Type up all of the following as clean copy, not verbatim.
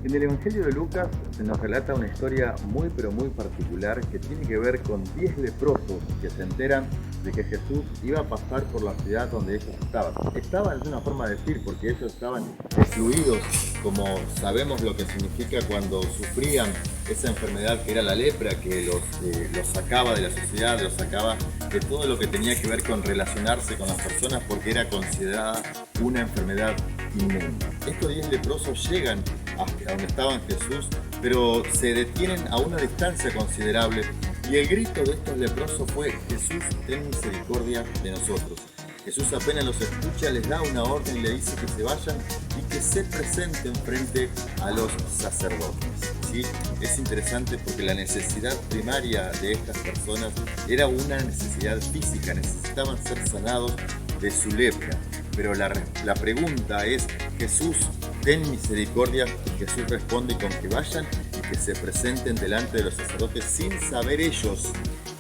En el Evangelio de Lucas se nos relata una historia muy pero muy particular que tiene que ver con 10 leprosos que se enteran de que Jesús iba a pasar por la ciudad donde ellos estaban. Estaban, es una forma de decir, porque ellos estaban excluidos, como sabemos lo que significa cuando sufrían esa enfermedad que era la lepra, que los sacaba de la sociedad, los sacaba de todo lo que tenía que ver con relacionarse con las personas, porque era considerada una enfermedad inmunda. Estos 10 leprosos llegan hasta donde estaban Jesús, pero se detienen a una distancia considerable y el grito de estos leprosos fue: Jesús, ten misericordia de nosotros. Jesús apenas los escucha, les da una orden y le dice que se vayan y que se presenten frente a los sacerdotes. ¿Sí? Es interesante porque la necesidad primaria de estas personas era una necesidad física, necesitaban ser sanados de su lepra. Pero la pregunta es: Jesús, ten misericordia, y Jesús responde con que vayan y que se presenten delante de los sacerdotes sin saber ellos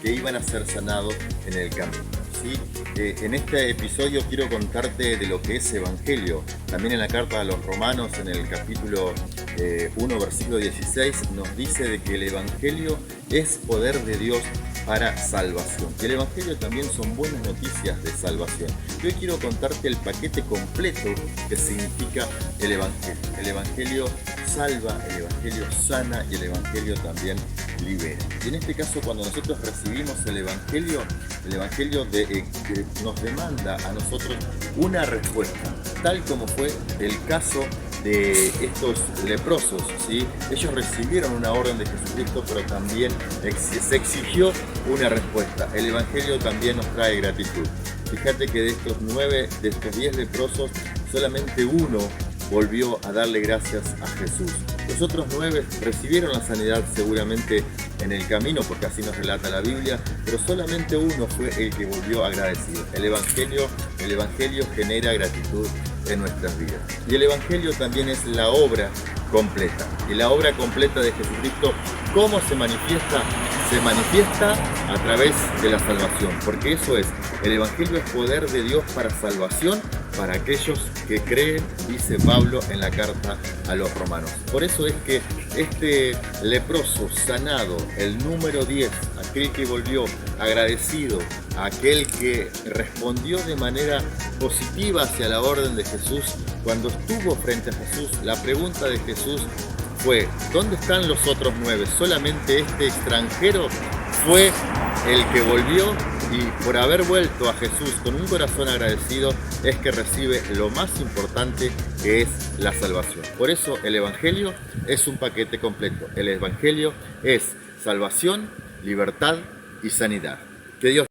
que iban a ser sanados en el camino. ¿Sí? En este episodio quiero contarte de lo que es Evangelio. También en la carta a los Romanos, en el capítulo 1, versículo 16, nos dice de que el Evangelio es poder de Dios para salvación. Y el Evangelio también son buenas noticias de salvación. Y hoy quiero contarte el paquete completo que significa el Evangelio. El Evangelio salva, el Evangelio sana y el Evangelio también libera. Y en este caso, cuando nosotros recibimos el Evangelio nos demanda a nosotros una respuesta, tal como fue el caso de estos leprosos, ¿sí? Ellos recibieron una orden de Jesucristo, pero también se exigió una respuesta. El Evangelio también nos trae gratitud. Fíjate que de estos 10 leprosos, solamente uno volvió a darle gracias a Jesús. Los otros 9 recibieron la sanidad seguramente en el camino, porque así nos relata la Biblia, pero solamente uno fue el que volvió agradecido. El Evangelio genera gratitud en nuestras vidas. Y el Evangelio también es la obra completa. Y la obra completa de Jesucristo, ¿cómo se manifiesta? Se manifiesta a través de la salvación, porque eso es, el Evangelio es poder de Dios para salvación para aquellos que creen, dice Pablo en la carta a los Romanos. Por eso es que este leproso sanado, el número 10, aquel que volvió agradecido, aquel que respondió de manera positiva hacia la orden de Jesús, cuando estuvo frente a Jesús, la pregunta de Jesús fue: ¿dónde están los otros 9? Solamente este extranjero fue el que volvió, y por haber vuelto a Jesús con un corazón agradecido es que recibe lo más importante, que es la salvación. Por eso el Evangelio es un paquete completo. El Evangelio es salvación, libertad y sanidad. Que Dios